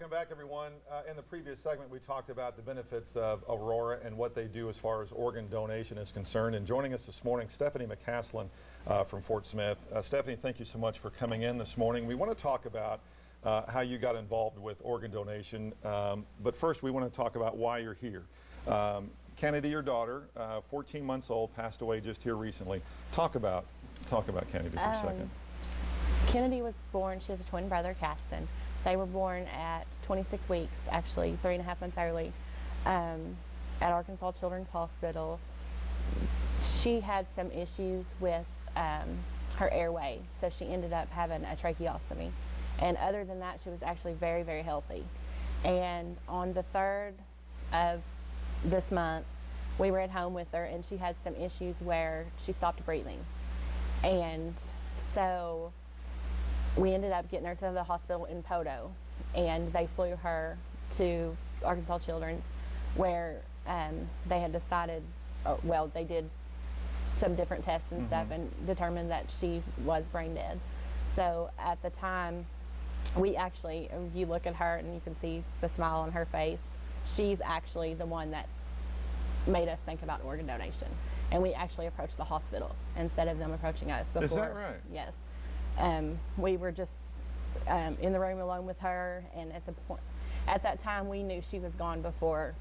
Welcome back, everyone. In the previous segment, we talked about the benefits of Aurora and what they do as far as organ donation is concerned. And joining us this morning, Stephanie McCaslin from Fort Smith. Stephanie, thank you so much for coming in this morning. We want to talk about how you got involved with organ donation. But first, we want to talk about why you're here. Kenady, your daughter, 14 months old, passed away just here recently. Talk about Kenady for a second. Kenady was born, she has a twin brother, Caston. They were born at 26 weeks, actually, 3.5 months early, at Arkansas Children's Hospital. She had some issues with her airway, so she ended up having a tracheostomy. And other than that, she was actually very, very healthy. And on the 3rd of this month, we were at home with her, and she had some issues where she stopped breathing. And so we ended up getting her to the hospital in Poto, and they flew her to Arkansas Children's, where they had decided, well, they did some different tests and stuff and determined that she was brain dead. So at the time, we actually, you look at her and you can see the smile on her face, she's actually the one that made us think about organ donation. And we actually approached the hospital instead of them approaching us before. Is that right? Yes. We were just in the room alone with her, and at that time we knew she was gone before,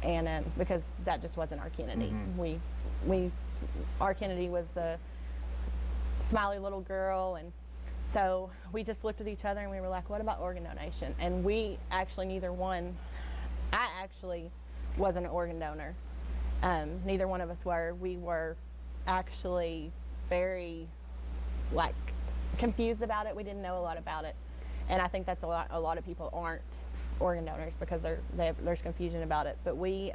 and because that just wasn't our Kenady. Our Kenady was the smiley little girl, and so we just looked at each other and we were like, what about organ donation? And we actually, neither one, I actually wasn't an organ donor. Neither one of us were. We were actually very confused about it. We didn't know a lot about it, and I think that's a lot of people aren't organ donors because there's confusion about it. But we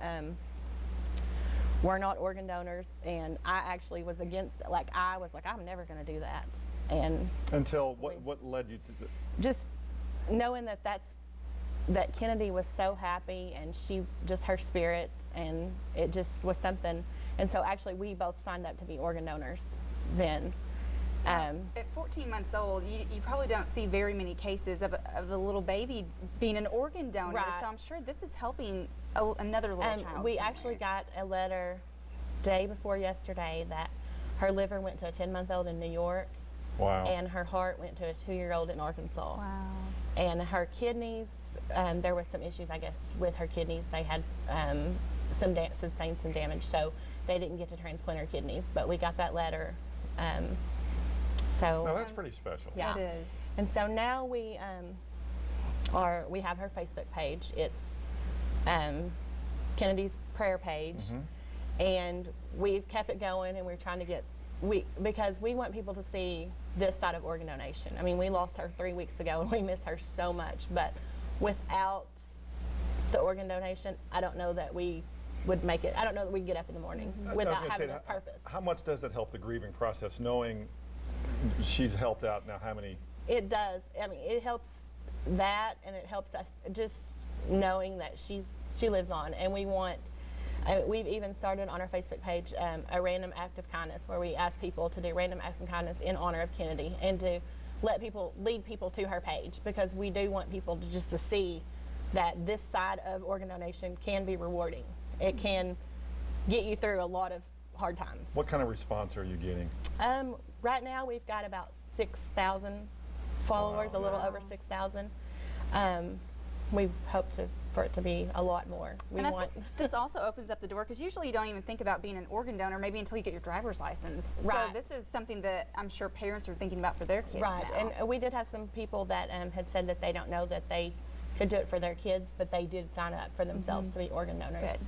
were not organ donors, and I actually was against it. I was like, I'm never going to do that. And until what led you to just knowing that Kenady was so happy, and she just, her spirit, and it just was something. And so actually we both signed up to be organ donors then. At 14 months old, you probably don't see very many cases of a little baby being an organ donor, right. So I'm sure this is helping another little child. We actually got a letter day before yesterday that her liver went to a 10-month-old in New York. Wow. And her heart went to a 2-year-old in Arkansas. Wow. And her kidneys, there was some issues, I guess, with her kidneys. They had sustained some damage, so they didn't get to transplant her kidneys. But we got that letter. No, that's pretty special. Yeah, it is. And so now we have her Facebook page. It's Kenady's prayer page, and we've kept it going, and we're trying to get because we want people to see this side of organ donation. I mean, we lost her 3 weeks ago, and we miss her so much. But without the organ donation, I don't know that we would make it. I don't know that we get up in the morning without having this purpose. How much does it help the grieving process, knowing she's helped out now how many? It does. I mean, it helps that, and it helps us just knowing that she lives on. And we've even started on our Facebook page a random act of kindness, where we ask people to do random acts of kindness in honor of Kenady, and to lead people to her page, because we do want people to see that this side of organ donation can be rewarding. It can get you through a lot of hard times. What kind of response are you getting? Right now we've got about 6,000 followers, a little over 6,000. We hope for it to be a lot more. This also opens up the door, because usually you don't even think about being an organ donor maybe until you get your driver's license. Right. So this is something that I'm sure parents are thinking about for their kids right. now. And we did have some people that had said that they don't know that they could do it for their kids, but they did sign up for themselves to be organ donors.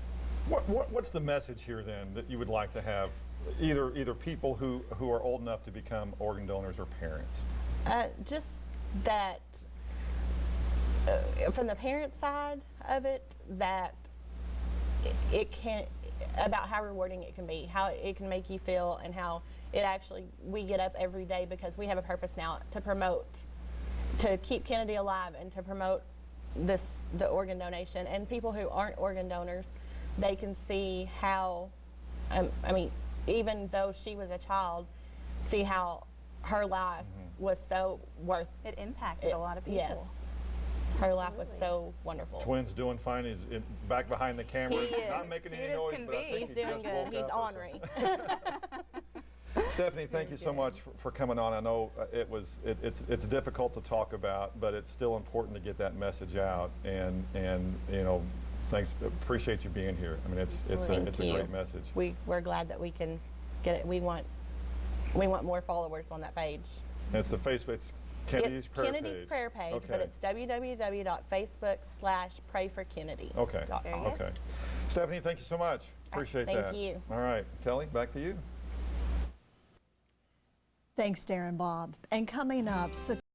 Good. What's the message here then that you would like to have, either people who are old enough to become organ donors or parents? Just that from the parent side of it, that it can, about how rewarding it can be, how it can make you feel, and how it actually, we get up every day because we have a purpose now to keep Kenady alive and to promote the organ donation. And people who aren't organ donors, they can see how, I mean, even though she was a child, see how her life was so worth it impacted a lot of people. Yes. Her laugh was so wonderful. Twins doing fine. He's back behind the camera, He is. not making any Cute as noise, can but I be. think He's he doing just good. woke He's up or ornery. something. Stephanie, thank you so much for coming on. I know it's difficult to talk about, but it's still important to get that message out. And you know, thanks. Appreciate you being here. I mean, it's a Thank you. great message. We're glad that we can get it. We want more followers on that page. And it's the Facebook. It's Kenady's prayer Kenady's page. prayer page, Okay. but it's www.facebook/prayforkennedy. Okay. Very good. Okay. Stephanie, thank you so much. Appreciate thank that. you. All right, Kelly, back to you. Thanks, Darren Bob. And coming up,